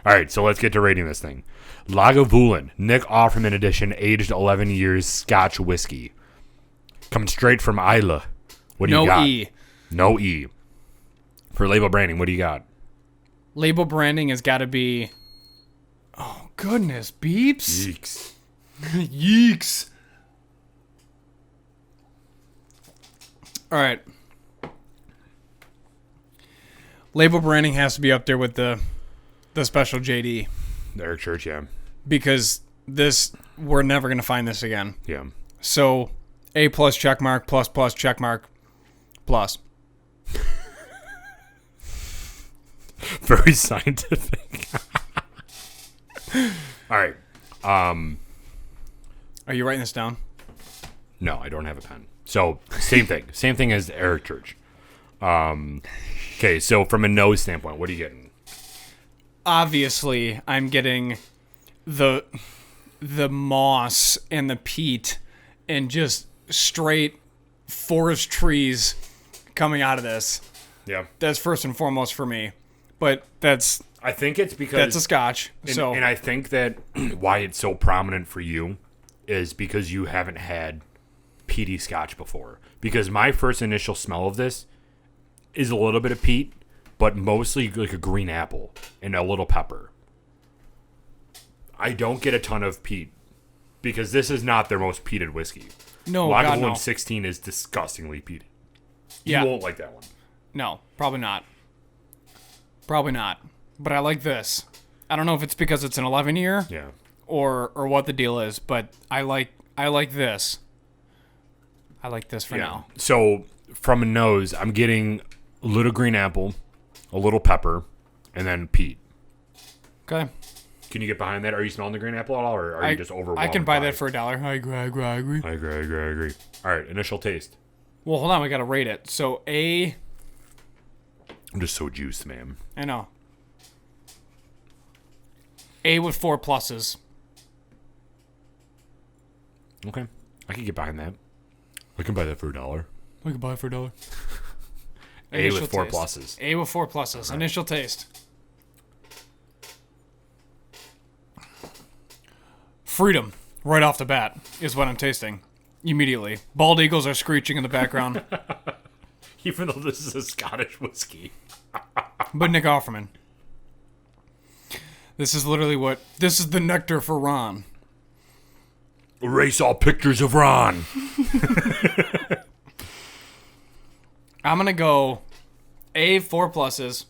All right, so let's get to rating this thing. Lagavulin, Nick Offerman edition, aged 11 years, Scotch whiskey. Coming straight from Isla. What do you got? No E. No E. For label branding, what do you got? Label branding has got to be... Oh, goodness. Beeps? Yeeks. Yeeks. All right. Label branding has to be up there with the special JD. Eric Church, yeah. Because we're never going to find this again. Yeah. So, A plus check mark, plus check mark, plus. Very scientific. All right. Are you writing this down? No, I don't have a pen. So, same thing. Same thing as Eric Church. Okay, so from a nose standpoint, what are you getting? Obviously, I'm getting the moss and the peat and just straight forest trees coming out of this. Yeah. That's first and foremost for me. But I think it's because that's a Scotch. And I think that why it's so prominent for you is because you haven't had peaty Scotch before. Because my first initial smell of this is a little bit of peat, but mostly like a green apple and a little pepper. I don't get a ton of peat because this is not their most peated whiskey. No, Lagavulin God, no. 16 is disgustingly peated. Yeah. You won't like that one. No, probably not. Probably not. But I like this. I don't know if it's because it's an 11 year Yeah. or what the deal is, but I like this. I like this for now. So from a nose, I'm getting a little green apple, a little pepper, and then peat. Okay. Can you get behind that? Are you smelling the green apple at all, or are you just overwhelmed? I can buy by that for $1. I agree. I agree. All right, initial taste. Well, hold on. We got to rate it. So I'm just so juiced, man. I know. A with 4 pluses. Okay. I can get behind that. I can buy that for $1. We can buy it for $1. A with 4 pluses. A with 4 pluses. Right. Initial taste. Freedom, right off the bat, is what I'm tasting. Immediately. Bald eagles are screeching in the background. Even though this is a Scottish whiskey. But Nick Offerman. This is literally this is the nectar for Ron. Erase all pictures of Ron. I'm going to go A, 4 pluses.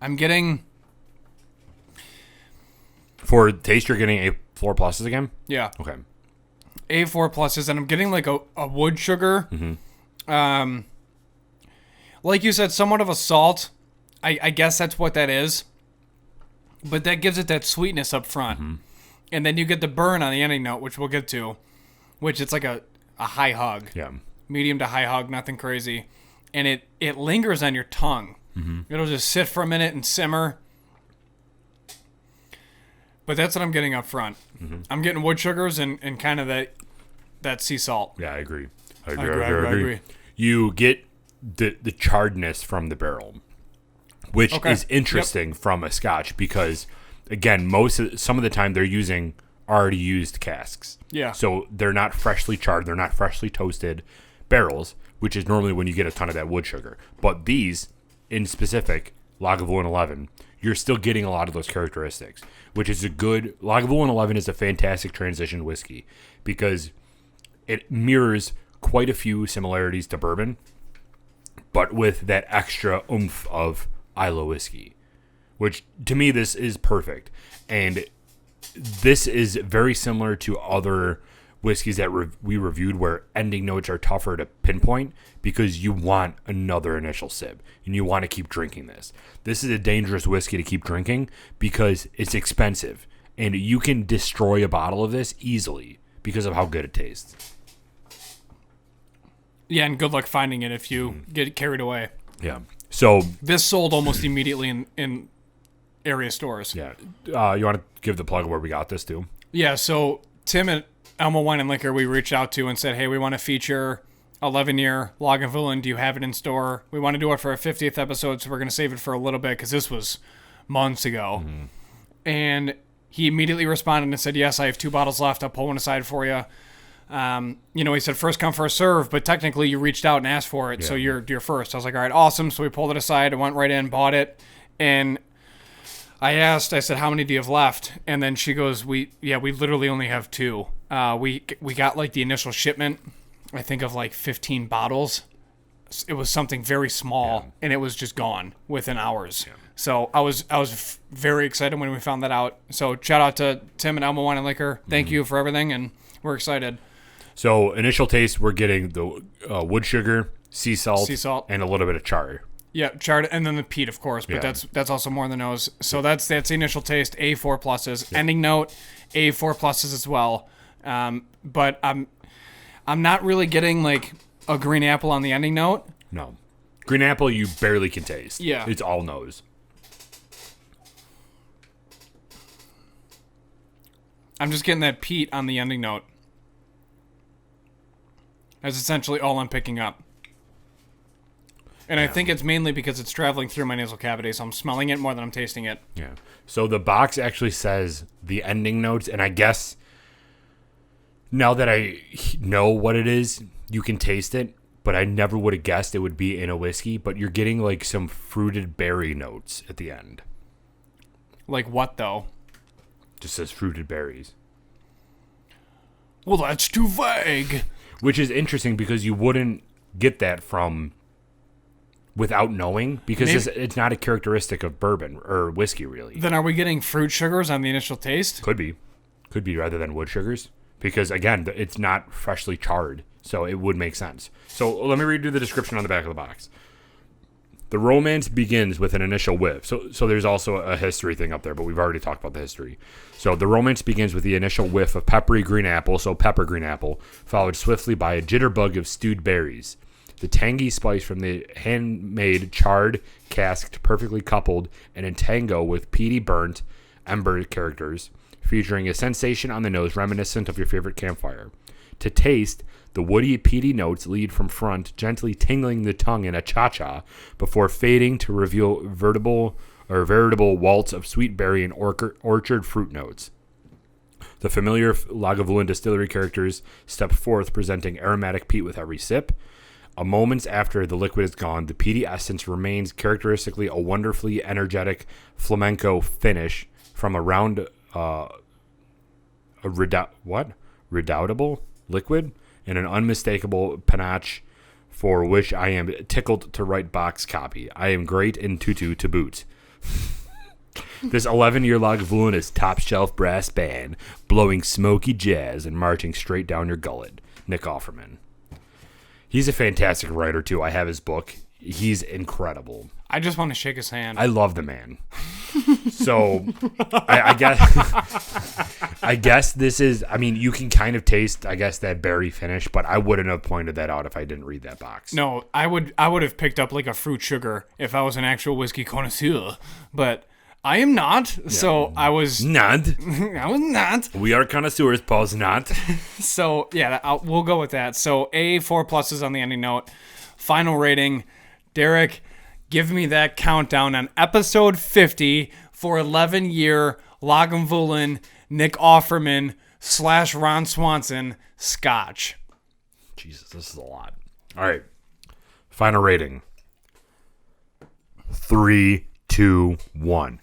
I'm getting... For taste, you're getting A 4 pluses again? Yeah. Okay. A 4 pluses, and I'm getting like a wood sugar. Mm-hmm. Like you said, somewhat of a salt. I guess that's what that is. But that gives it that sweetness up front. Mm-hmm. And then you get the burn on the ending note, which we'll get to. Which it's like a high hug. Yeah. Medium to high hug, nothing crazy. And it lingers on your tongue. Mm-hmm. It'll just sit for a minute and simmer. But that's what I'm getting up front. Mm-hmm. I'm getting wood sugars and kind of that sea salt. Yeah, I agree. I agree. You get the charredness from the barrel, which is interesting from a Scotch because, again, some of the time they're using already used casks. Yeah. So they're not freshly charred. They're not freshly toasted barrels, which is normally when you get a ton of that wood sugar. But these, in specific, Lagavulin 11, you're still getting a lot of those characteristics, which is a good... Lagavulin 11 is a fantastic transition whiskey because it mirrors quite a few similarities to bourbon, but with that extra oomph of Isla whiskey, which to me, this is perfect. And this is very similar to other whiskeys that we reviewed where ending notes are tougher to pinpoint because you want another initial sip and you want to keep drinking this. This is a dangerous whiskey to keep drinking because it's expensive and you can destroy a bottle of this easily because of how good it tastes. Yeah, and good luck finding it if you get carried away. Yeah. So this sold almost immediately in area stores. Yeah. You want to give the plug where we got this to? Yeah, so Tim at Elmo Wine and Liquor we reached out to and said, hey, we want to feature 11-year Lagavulin. Do you have it in store? We want to do it for our 50th episode, so we're going to save it for a little bit because this was months ago. Mm-hmm. And he immediately responded and said, yes, I have 2 bottles left. I'll pull one aside for you. He said first come, first serve, but technically you reached out and asked for it, so you're first. I was like, all right, awesome. So we pulled it aside. I went right in, bought it, and I said, how many do you have left? And then she goes, we literally only have 2. We got like the initial shipment, I think of like 15 bottles. It was something very small, and it was just gone within hours. Yeah. So I was very excited when we found that out. So shout out to Tim and Elmo Wine and Liquor. Thank you for everything, and we're excited. So initial taste, we're getting the wood sugar, sea salt, and a little bit of char. Yeah, charred, and then the peat, of course, but that's also more in the nose. So that's the initial taste, A4 pluses. Ending note, A4 pluses as well. But I'm not really getting like a green apple on the ending note. No, green apple you barely can taste. Yeah, it's all nose. I'm just getting that peat on the ending note. That's essentially all I'm picking up. And I think it's mainly because it's traveling through my nasal cavity, so I'm smelling it more than I'm tasting it. Yeah. So the box actually says the ending notes, and I guess now that I know what it is, you can taste it, but I never would have guessed it would be in a whiskey, but you're getting like some fruited berry notes at the end. Like what, though? Just says fruited berries. Well, that's too vague. Which is interesting because you wouldn't get that from without knowing, because it's not a characteristic of bourbon or whiskey, really. Then are we getting fruit sugars on the initial taste? Could be rather than wood sugars, because again, it's not freshly charred, so it would make sense. So let me read you the description on the back of the box. The romance begins with an initial whiff. So there's also a history thing up there, but we've already talked about the history. So the romance begins with the initial whiff of peppery green apple, so pepper green apple, followed swiftly by a jitterbug of stewed berries. The tangy spice from the handmade charred cask perfectly coupled and in tango with peaty burnt ember characters, featuring a sensation on the nose reminiscent of your favorite campfire. To taste, the woody, peaty notes lead from front, gently tingling the tongue in a cha-cha before fading to reveal veritable waltz of sweet berry and orchard fruit notes. The familiar Lagavulin distillery characters step forth, presenting aromatic peat with every sip. A moment after the liquid is gone, the peaty essence remains characteristically a wonderfully energetic flamenco finish from a round, redoubtable liquid and an unmistakable panache for which I am tickled to write box copy. I am great in tutu to boot. This 11-year Lagavulin is top shelf brass band, blowing smoky jazz and marching straight down your gullet. Nick Offerman. He's a fantastic writer, too. I have his book. He's incredible. I just want to shake his hand. I love the man. So, I guess this is, I mean, you can kind of taste, I guess, that berry finish, but I wouldn't have pointed that out if I didn't read that box. No, I would have picked up like a fruit sugar if I was an actual whiskey connoisseur, but I am not, so I was... Not. I was not. We are connoisseurs, Paul's not. So, yeah, we'll go with that. So, A4 pluses on the ending note. Final rating, Derek, give me that countdown on episode 50 for 11-year Lagavulin Nick Offerman / Ron Swanson Scotch. Jesus, this is a lot. All right. Final rating. 3, 2, 1.